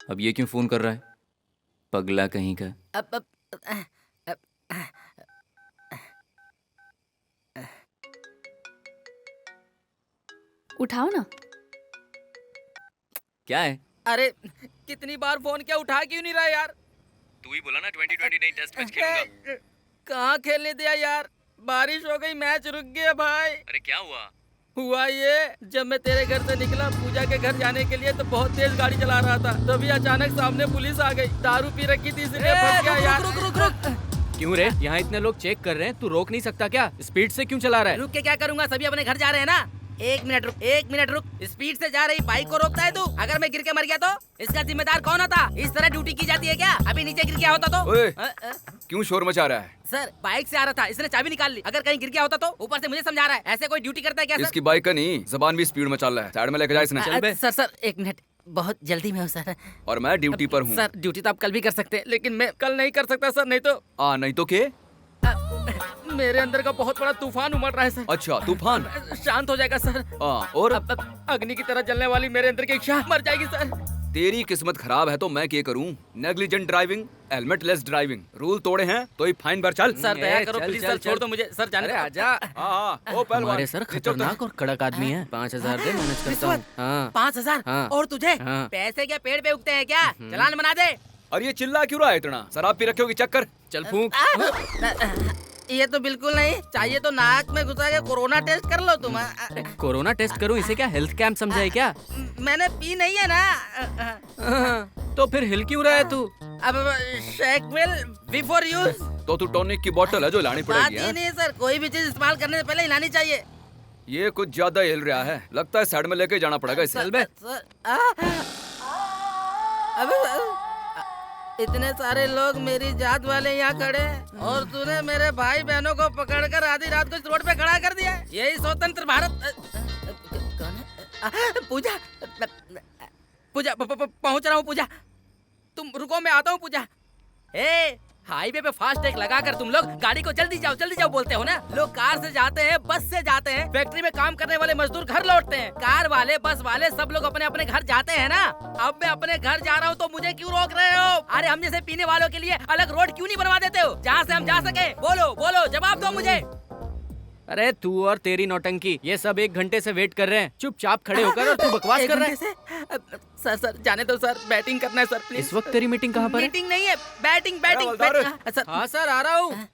अब ये क्यों फोन कर रहा है? पगला कहीं का। अब उठाओ ना। क्या है? अरे कितनी बार फोन किया, उठा क्यों नहीं रहा यार? तू ही बोला ना 2020 नहीं टेस्ट मैच खेलूंगा। कहाँ खेलने दिया यार, बारिश हो गई, मैच रुक गया भाई। अरे क्या हुआ? हुआ ये, जब मैं तेरे घर से निकला पूजा के घर जाने के लिए तो बहुत तेज गाड़ी चला रहा था, तभी अचानक सामने पुलिस आ गई। दारू पी रखी थी इसलिए फंस गया यार। रुक रुक रुक। क्यों रे? यहाँ इतने लोग चेक कर रहे हैं, तू रोक नहीं सकता क्या? स्पीड से क्यों चला रहा है? रुक के क्या करूंगा, सभी अपने घर जा रहे हैं ना। एक मिनट रुक। स्पीड से जा रही बाइक को रोकता है तू? अगर मैं गिर के मर गया तो इसका जिम्मेदार कौन होता? इस तरह ड्यूटी की जाती है क्या? अभी नीचे गिर गया होता तो? ओए, क्यों शोर मचा रहा है? सर बाइक से आ रहा था, इसने चाबी निकाल ली। अगर कहीं गिर गया होता तो? ऊपर से मुझे समझा रहा है, ऐसे कोई ड्यूटी करता है क्या सर? इसकी बाइक का नहीं, जबान भी स्पीड में चल रहा है। साइड में लेके जा इसने। सर एक मिनट, बहुत जल्दी में हूँ सर। और मैं ड्यूटी पर हूँ। सर ड्यूटी तो आप कल भी कर सकते हैं, लेकिन मैं कल नहीं कर सकता सर। नहीं तो के? मेरे अंदर का बहुत बड़ा तूफान उमड़ रहा है सर। अच्छा, तूफान शांत हो जाएगा सर। और अब अग्नि की तरह जलने वाली मेरे अंदर की इच्छा मर जाएगी सर। तेरी किस्मत खराब है तो मैं क्या करूं? Negligent driving, helmet less driving, rule तोड़े हैं तो ही फाइन भर। चल सर दया करो प्लीज सर, छोड़ दो मुझे सर, जाने दो। आजा। ओ पहलवान, हमारे सर खतरनाक और कड़क आदमी है। 5,000 दे, मैनेज करता हूँ। हाँ। 5,000? हाँ। और तुझे? हाँ। पैसे क्या पेड़ पे उगते हैं क्या? चालान बना दे। अरे ये चिल्ला क्यों रहा है इतना? शराब पी रखे होगी, चेक कर। चल फूंक। ये तो बिल्कुल नहीं चाहिए, तो नाक में घुसा के कोरोना टेस्ट कर लो तुम। कोरोना टेस्ट करूं? इसे क्या हेल्थ कैंप समझा है क्या? मैंने पी नहीं है ना। तो फिर हिल क्यों रहा है तू? अब शेक विल बिफोर यूज। तो तू टॉनिक की बोतल है जो लानी बात पड़ेगी। ही नहीं सर, कोई भी चीज इस्तेमाल करने से पहले हिलानी चाहिए। ये कुछ ज्यादा हिल रहा है, लगता है साइड में लेके जाना पड़ेगा इसे। अब इतने सारे लोग मेरी जात वाले यहाँ खड़े हैं और तूने मेरे भाई बहनों को पकड़कर आधी रात को इस रोड पे खड़ा कर दिया। यही स्वतंत्र भारत। कौन है? पूजा पहुँच रहा हूँ। पूजा तुम रुको, मैं आता हूँ। पूजा हाईवे पे फास्टैग लगाकर तुम लोग गाड़ी को जल्दी जाओ बोलते हो ना। लोग कार से जाते हैं, बस से जाते हैं, फैक्ट्री में काम करने वाले मजदूर घर लौटते हैं, कार वाले बस वाले सब लोग अपने अपने घर जाते हैं ना। अब मैं अपने घर जा रहा हूँ तो मुझे क्यों रोक रहे हो? अरे हम जैसे पीने वालों के लिए अलग रोड क्यों नहीं बनवा देते हो जहाँ से हम जा सके? बोलो जवाब दो मुझे। अरे तू और तेरी नौटंकी, ये सब 1 घंटे से वेट कर रहे हैं। चुपचाप खड़े होकर और तू बकवास कर रहा है। सर जाने दो सर, बैटिंग करना है सर प्लीज। इस वक्त तेरी मीटिंग कहाँ पर है? मीटिंग नहीं है, बैटिंग। सर हाँ सर, आ रहा हूँ।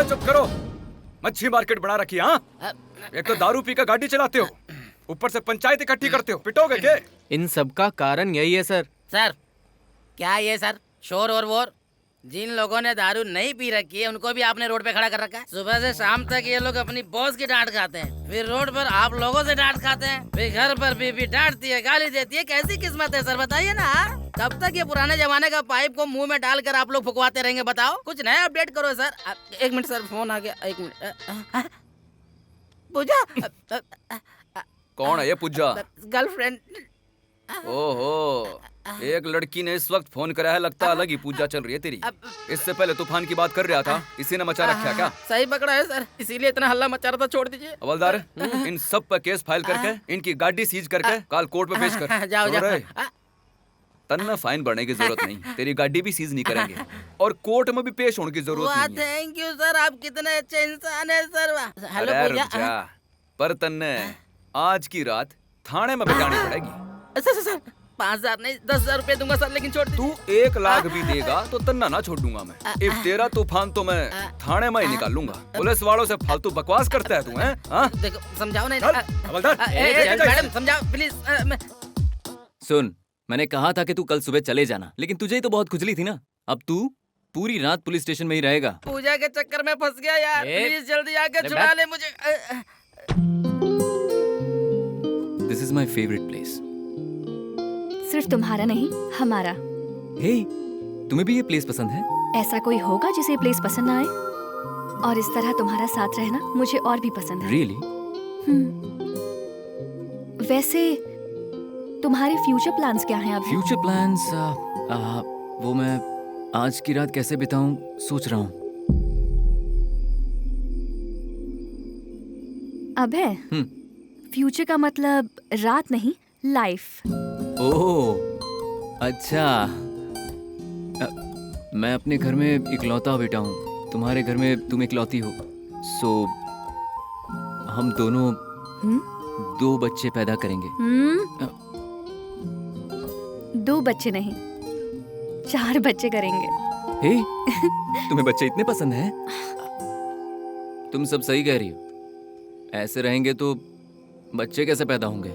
चुप करो, मच्छी मार्केट बना रखी है। हाँ, एक तो दारू पी कर गाड़ी चलाते हो, ऊपर से पंचायत इकट्ठी करते हो। पिटोगे क्या? इन सब का कारण यही है सर। सर क्या ये सर शोर और वोर? जिन लोगों ने दारू नहीं पी रखी है उनको भी आपने रोड पे खड़ा कर रखा है। सुबह से शाम तक ये लोग अपनी बॉस की डांट खाते हैं, फिर रोड पर आप लोगों से डांट खाते हैं, फिर घर पर बीबी डांटती है, गाली देती है। कैसी किस्मत है सर, बताइए ना। कब तक ये पुराने जमाने का पाइप को मुंह में डालकर आप लोग फुकवाते रहेंगे? बताओ, कुछ नया अपडेट करो सर। 1 मिनट सर, फोन आ गया। 1 मिनट। पूजा। कौन है ये पूजा? गर्लफ्रेंड। ओहो, एक लड़की ने इस वक्त फोन करा है, लगता है अलग ही पूजा चल रही है तेरी। इससे पहले तूफान की बात कर रहा था, इसी ने मचा रखा क्या? सही पकड़ा है सर, इसीलिए इतना हल्ला मचा रहा था। छोड़ दीजिए हवलदार, इन सब पर केस फाइल करके इनकी गाड़ी सीज करके कल कोर्ट में पेश कर। जाओ। तन्ना फाइन बढ़ने की जरूरत नहीं, तेरी गाड़ी भी सीज नहीं करेंगे और कोर्ट में भी पेश होने की जरूरत नहीं है। थैंक यू सर, आप कितने अच्छे इंसान है सर। हेलो अरे पूजा। रुक जा, पर तन्ने आज की रात थाने में बितानी पड़ेगी। सर 5,000 नहीं 10,000 रुपए दूंगा सर, लेकिन छोड़ तू 1 लाख भी देगा तो तन्ना ना छोड़ दूंगा मैं। इफ तेरा तूफान तो मैं थाने में ही निकाल लूंगा। पुलिस वालों से फालतू बकवास करता है तू, हैं? देखो समझाओ नहीं। हवलदार, मैडम समझाओ प्लीज। सुन, मैंने कहा था कि तू कल सुबह चले जाना, लेकिन तुझे ही तो बहुत खुजली थी ना। अब तू पूरी रात पुलिस स्टेशन में ही रहेगा। पूजा के चक्कर में फंस गया यार, प्लीज जल्दी आके छुड़ा ले मुझे। This is my favourite place. सिर्फ तुम्हारा नहीं, हमारा। हे, तुम्हें भी ये प्लेस पसंद है? ऐसा कोई होगा जिसे ये प्लेस पसंद ना आए? और इस तरह तुम्हारा साथ रहना मुझे और भी पसंद है। Really? वैसे तुम्हारे फ्यूचर प्लान्स क्या हैं अभी? फ्यूचर प्लान्स वो मैं आज की रात कैसे बिताऊं सोच रहा हूँ। अबे फ्यूचर का मतलब रात नहीं, लाइफ। ओह अच्छा। मैं अपने घर में इकलौता बेटा हूँ, तुम्हारे घर में तुम इकलौती हो। सो हम दोनों 2 बच्चे पैदा करेंगे। 2 बच्चे नहीं, 4 बच्चे करेंगे। हे, तुम्हें बच्चे इतने पसंद हैं? तुम सब सही कह रही हो। ऐसे रहेंगे तो बच्चे कैसे पैदा होंगे?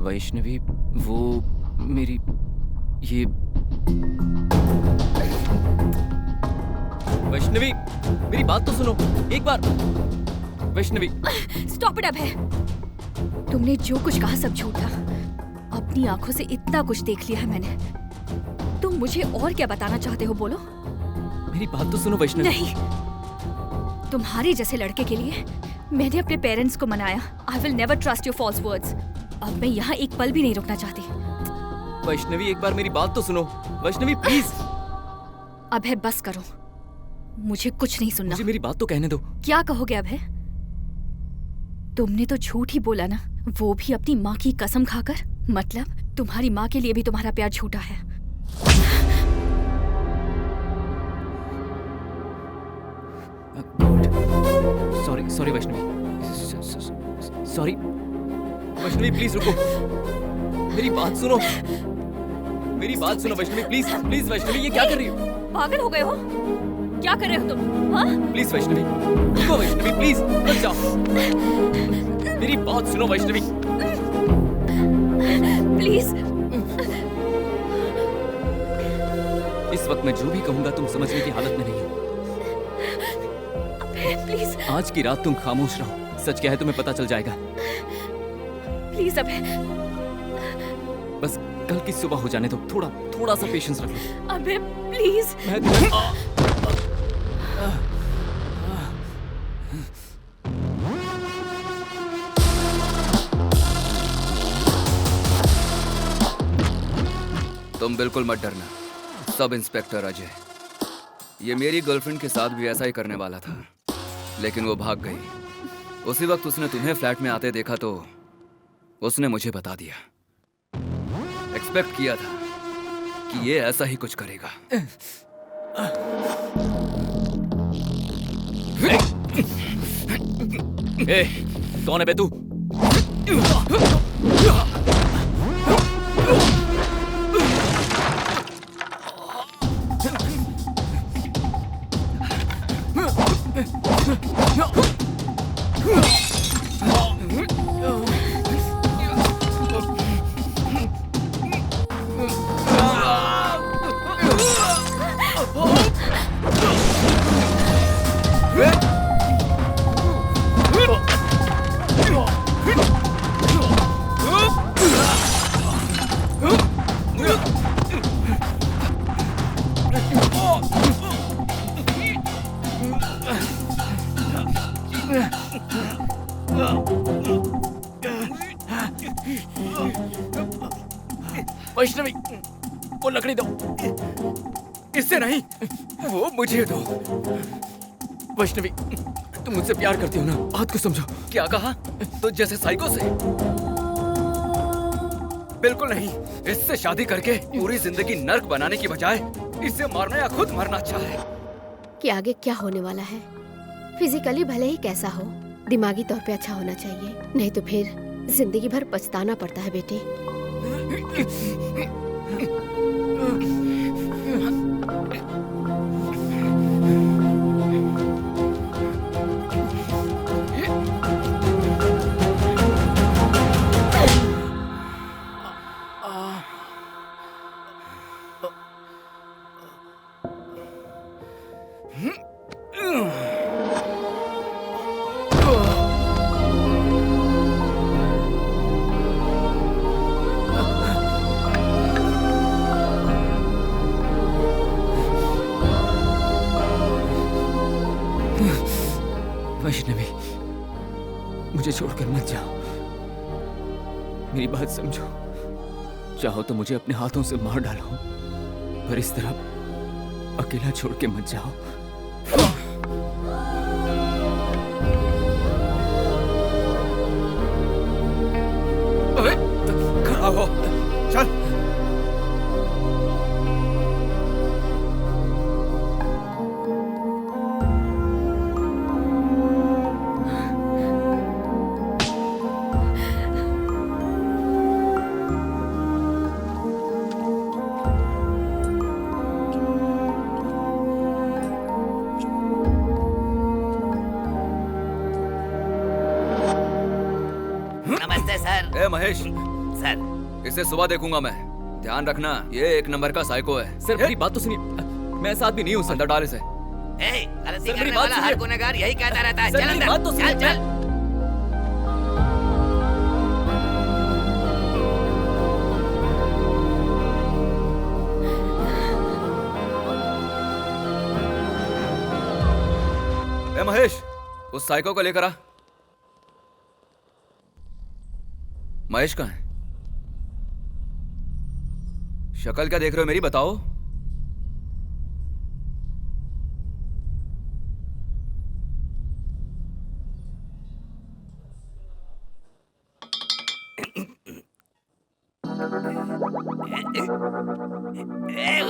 वैष्णवी, वो मेरी ये वैष्णवी, मेरी बात तो सुनो एक बार। वैष्णवी स्टॉप इट अभय। तुमने जो कुछ कहा सब झूठ था। अपनी आंखों से इतना कुछ देख लिया है मैंने। तुम मुझे और क्या बताना चाहते हो, बोलो। मेरी बात तो सुनो वैष्णवी। नहीं, तुम्हारे जैसे लड़के के लिए मैंने अपने पेरेंट्स को मनाया। I will never trust your false words. अब मैं यहाँ एक पल भी नहीं रुकना चाहती। वैष्णवी एक बार मेरी बात तो सुनो। वैष्णवी प्लीज। अभय बस करो, मुझे कुछ नहीं सुनना। मुझे मेरी बात तो कहने दो। क्या कहोगे अभय? तुमने तो झूठ ही बोला ना, वो भी अपनी माँ की कसम खाकर। मतलब तुम्हारी माँ के लिए भी तुम्हारा प्यार झूठा है। Sorry sorry Vaishnavi, sorry Vaishnavi, please रुको। मेरी बात सुनो, मेरी बात सुनो वैष्णवी, प्लीज प्लीज। वैष्णवी ये क्या कर रही हो? पागल हो गए हो? क्या कर रहे हो तुम? हाँ? प्लीज वैष्णवी रुको। वैष्णवी प्लीज मत जाओ। मेरी बात सुनो वैष्णवी प्लीज। इस वक्त मैं जो भी कहूंगा तुम समझने की हालत में नहीं हो। प्लीज आज की रात तुम खामोश रहो। सच क्या है तुम्हें पता चल जाएगा। प्लीज अभय। बस कल की सुबह हो जाने दो। थोड़ा सा पेशेंस रखो। अभय प्लीज। मैं तुम्हें तुम बिल्कुल मत डरना, सब इंस्पेक्टर अजय। ये मेरी गर्लफ्रेंड के साथ भी ऐसा ही करने वाला था, लेकिन वो भाग गई। उसी वक्त उसने तुम्हें फ्लैट में आते देखा तो उसने मुझे बता दिया। एक्सपेक्ट किया था कि ये ऐसा ही कुछ करेगा। ए, कौन है बे तू? वैष्णवी वो लकड़ी दो। इससे नहीं, वो मुझे दो। वैष्णवी तुम मुझसे प्यार करती हो ना, बात को समझो। क्या कहा? तो जैसे साइको से? बिल्कुल नहीं। इससे शादी करके पूरी जिंदगी नर्क बनाने की बजाय इसे मारना या खुद मरना अच्छा है। कि आगे क्या होने वाला है। फिजिकली भले ही कैसा हो, दिमागी तौर पे अच्छा होना चाहिए, नहीं तो फिर जिंदगी भर पछताना पड़ता है बेटे। छोड़कर मत जाओ, मेरी बात समझो। चाहो तो मुझे अपने हाथों से मार डालो, पर इस तरह अकेला छोड़ के मत जाओ। अबे खड़ा हो, चल। नमस्ते सर। ए महेश, सर इसे सुबह देखूंगा मैं। ध्यान रखना, ये एक नंबर का साइको है। सर मेरी बात तो सुनिए, मैं ऐसा आदमी नहीं हूँ सर। अंदर डाल इसे। गलती सर, मेरी करने बात वाला हर सुनिए। गुनहगार यही कहता रहता है। सर, चल मेरी अंदर, बात तो सुनिए। चल चल। ए महेश, उस साइको को लेकर आ। महेश कहाँ है? शक्ल क्या देख रहे हो मेरी, बताओ।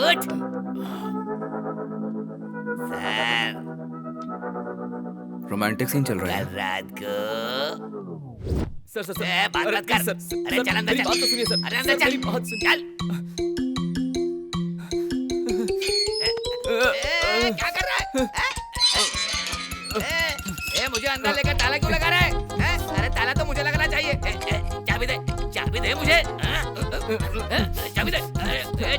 उठ। सर रोमांटिक सीन चल रहा कल है। रात को सर सर बात अरे, मत कर। सर, सर, अरे सर, चल अंदर मेरी चल। बात तो सुनिए सर। अरे सर, अंदर मेरी चल। बात सुनिए। चल। क्या कर रहा है? मुझे अंदर लेकर ताला क्यों लगा रहा है? अरे ताला तो मुझे लगाना चाहिए। चाबी दे, चाबी दे मुझे। चाबी दे,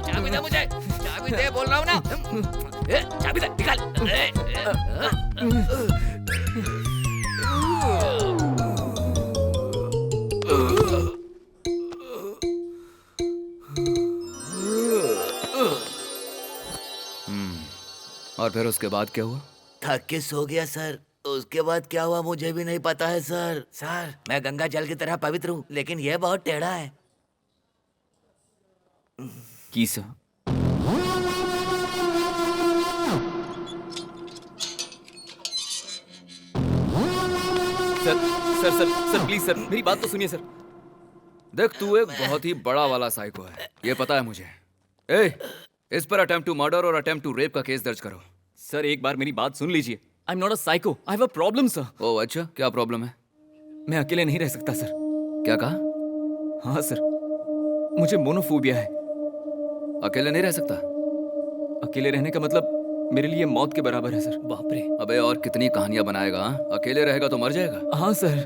चाबी दे मुझे, चाबी दे बोल रहा हूँ ना। चाबी दे, निकाल। और फिर उसके बाद क्या हुआ? थक के सो गया सर। उसके बाद क्या हुआ मुझे भी नहीं पता है सर। सर मैं गंगा जल की तरह पवित्र हूँ, लेकिन यह बहुत टेढ़ा है। की sir? Sir sir sir sir please sir, मेरी बात तो सुनिए सर। देख, तू एक बहुत ही बड़ा वाला साइको है, ये पता है मुझे। ए, इस पर अटेम्प्ट टू मर्डर और अटेम्प्ट टू रेप का केस दर्ज करो। सर एक बार मेरी बात सुन लीजिए। I am not a psycho, I have a problem sir. Oh अच्छा, क्या प्रॉब्लम है? मैं अकेले नहीं रह सकता सर। क्या कहा? हाँ सर, मुझे मोनोफोबिया है। अकेले नहीं रह सकता? अकेले रहने का मतलब मेरे लिए मौत के बराबर है सर। बाप रे। अबे और कितनी कहानियां बनाएगा? हाँ? अकेले रहेगा तो मर जाएगा। हाँ सर।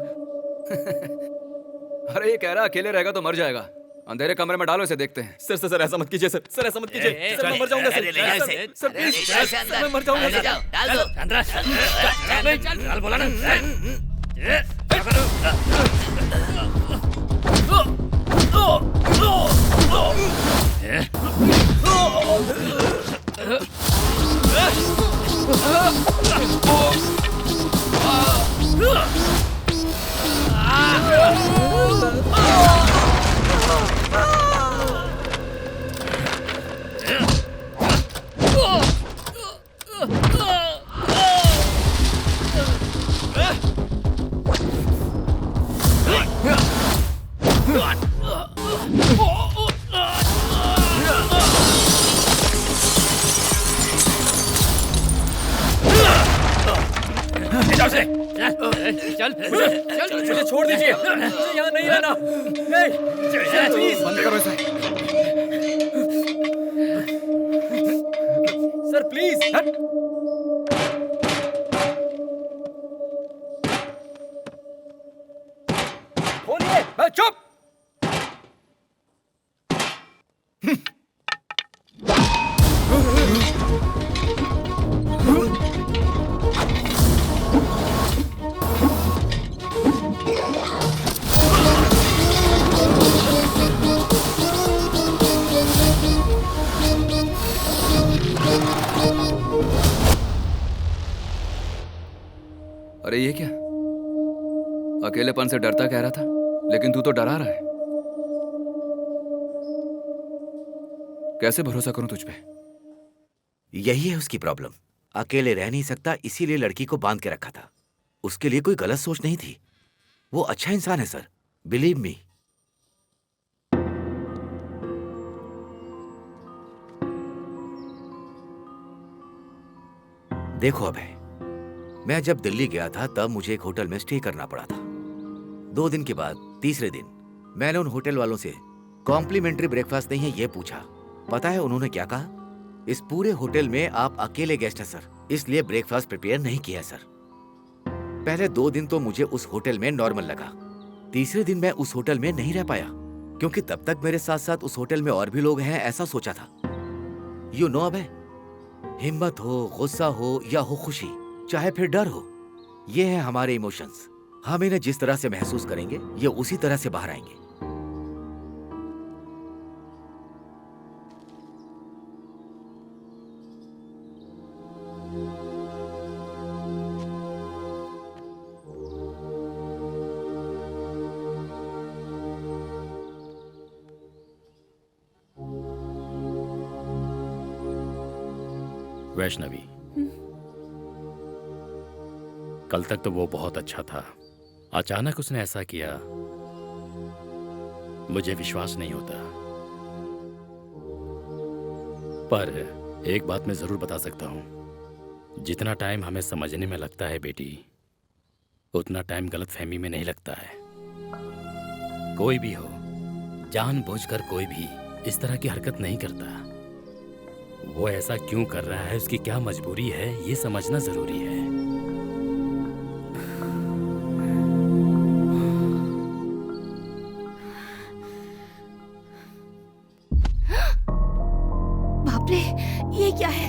अरे ये कह रहा अकेले रहेगा तो मर जाएगा। अंधेरे कमरे में डालो, इसे देखते हैं। सर सर सर ऐसा मत कीजिए सर। सर ऐसा मत कीजिए सर, मैं मर जाऊंगा सर। अरे ले जाओ सर, इसे। सर अरे प्लीज ले जाओ इसे सर, अंदर। मैं मर जाऊंगा ले सर। जाओ, डाल दो। डाल बोला ना। चल मुझे छोड़ दीजिए, मुझे यहाँ नहीं रहना। प्लीज बंद करो इसे। Sir please. खोलिए। चुप। अरे ये क्या? अकेलेपन से डरता कह रहा था, लेकिन तू तो डरा रहा है। कैसे भरोसा करूं तुझ पे? यही है उसकी प्रॉब्लम। अकेले रह नहीं सकता, इसीलिए लड़की को बांध के रखा था। उसके लिए कोई गलत सोच नहीं थी। वो अच्छा इंसान है सर, बिलीव मी। देखो अभय, मैं जब दिल्ली गया था तब मुझे एक होटल में स्टे करना पड़ा था। 2 दिन के बाद तीसरे दिन मैंने उन होटल वालों से कॉम्प्लीमेंट्री ब्रेकफास्ट नहीं है ये पूछा। पता है उन्होंने क्या कहा? इस पूरे होटल में आप अकेले गेस्ट हैं सर, इसलिए ब्रेकफास्ट प्रिपेयर नहीं किया है सर। पहले 2 दिन तो मुझे उस होटल में नॉर्मल लगा। तीसरे दिन मैं उस होटल में नहीं रह पाया, क्योंकि तब तक मेरे साथ साथ उस होटल में और भी लोग हैं ऐसा सोचा था। यू नो अभय, हिम्मत हो, गुस्सा हो या हो खुशी, चाहे फिर डर हो, ये है हमारे इमोशंस। हम इन्हें जिस तरह से महसूस करेंगे ये उसी तरह से बाहर आएंगे। वैष्णवी, कल तक तो वो बहुत अच्छा था, अचानक उसने ऐसा किया, मुझे विश्वास नहीं होता। पर एक बात मैं जरूर बता सकता हूं, जितना टाइम हमें समझने में लगता है बेटी, उतना टाइम गलतफहमी में नहीं लगता है। कोई भी हो, जानबूझकर कोई भी इस तरह की हरकत नहीं करता। वो ऐसा क्यों कर रहा है, उसकी क्या मजबूरी है, ये समझना जरूरी है। बाप रे, ये क्या है?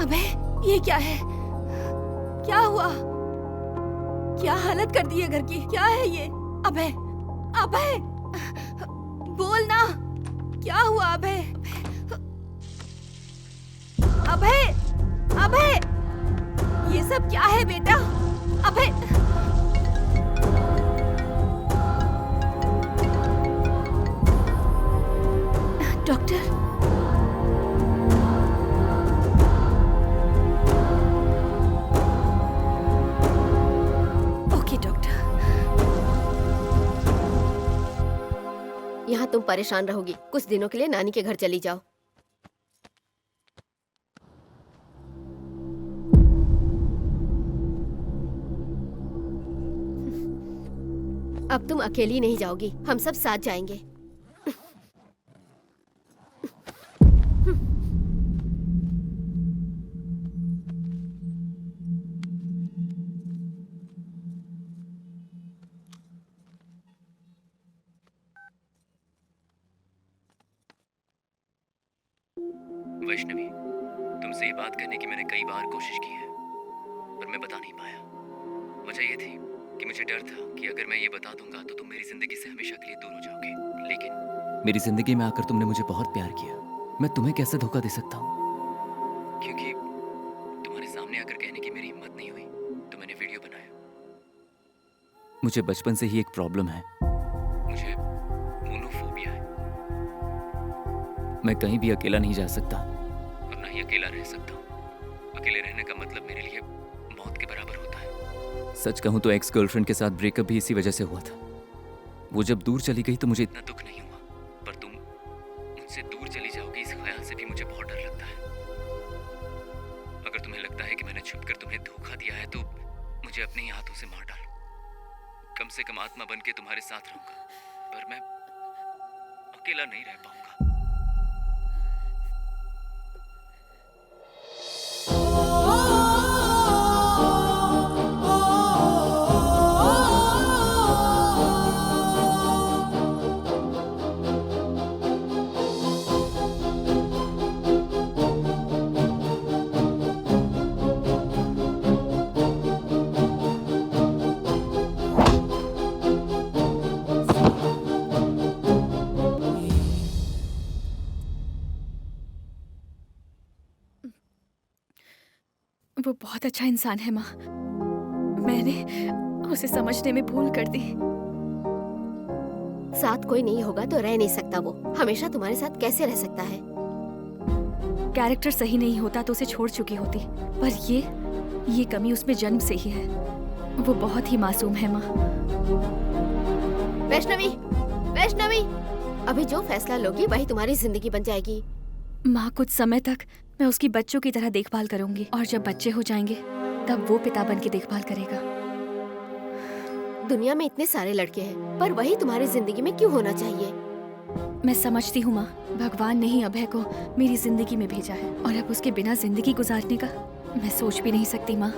अबे, ये क्या है? क्या हुआ? क्या हालत कर दी है घर की? क्या है ये? अबे, अबे, बोल ना, क्या हुआ अबे? अबे, अबे, ये सब क्या है बेटा? अबे, डॉक्टर, यहाँ तुम परेशान रहोगी। कुछ दिनों के लिए नानी के घर चली जाओ। अब तुम अकेली नहीं जाओगी, हम सब साथ जाएंगे। वैष्णवी, तुमसे ये बात करने की मैंने कई बार कोशिश की है, पर मैं बता नहीं पाया। वजह ये थी कि मुझे डर था कि अगर मैं ये बता दूंगा तो तुम मेरी जिंदगी से हमेशा के लिए दूर हो जाओगे। लेकिन मेरी जिंदगी में आकर तुमने मुझे बहुत प्यार किया, मैं तुम्हें कैसे धोखा दे सकता हूँ? क्योंकि तुम्हारे सामने आकर कहने की मेरी हिम्मत नहीं हुई, तो मैंने वीडियो बनाया। मुझे बचपन से ही एक प्रॉब्लम है, मुझे मोनोफोबिया है। मैं कहीं भी अकेला नहीं जा सकता और ना ही अकेला रह सकता हूँ। अकेले रहने का मतलब मेरे लिए मौत के बराबर होता है। सच कहूँ तो एक्स गर्लफ्रेंड के साथ ब्रेकअप भी इसी वजह से हुआ था। वो जब दूर चली गई तो मुझे इतना दुख नहीं हुआ, पर तुम मुझसे दूर चली जाओगी इस ख्याल से भी मुझे बहुत डर लगता है। अगर तुम्हें लगता है कि मैंने छुपकर तुम्हें धोखा दिया है तो मुझे अपने ही हाथों से मार डालो। कम से कम आत्मा बन के तुम्हारे साथ रहूंगा, पर मैं अकेला नहीं रह पाऊंगा। वो बहुत अच्छा इंसान है माँ। मैंने उसे समझने में भूल कर दी। साथ कोई नहीं होगा तो रह नहीं सकता वो। हमेशा तुम्हारे साथ कैसे रह सकता है? कैरेक्टर सही नहीं होता तो उसे छोड़ चुकी होती, पर ये कमी उसमें जन्म से ही है। वो बहुत ही मासूम है माँ। वैष्णवी, वैष्णवी, अभी जो फैसला लोगी वही तुम्हारी जिंदगी बन जाएगी। माँ, कुछ समय तक मैं उसकी बच्चों की तरह देखभाल करूंगी, और जब बच्चे हो जाएंगे तब वो पिता बन के देखभाल करेगा। दुनिया में इतने सारे लड़के हैं, पर वही तुम्हारी जिंदगी में क्यों होना चाहिए? मैं समझती हूँ माँ, भगवान ने ही अभय को मेरी जिंदगी में भेजा है, और अब उसके बिना जिंदगी गुजारने का मैं सोच भी नहीं सकती माँ।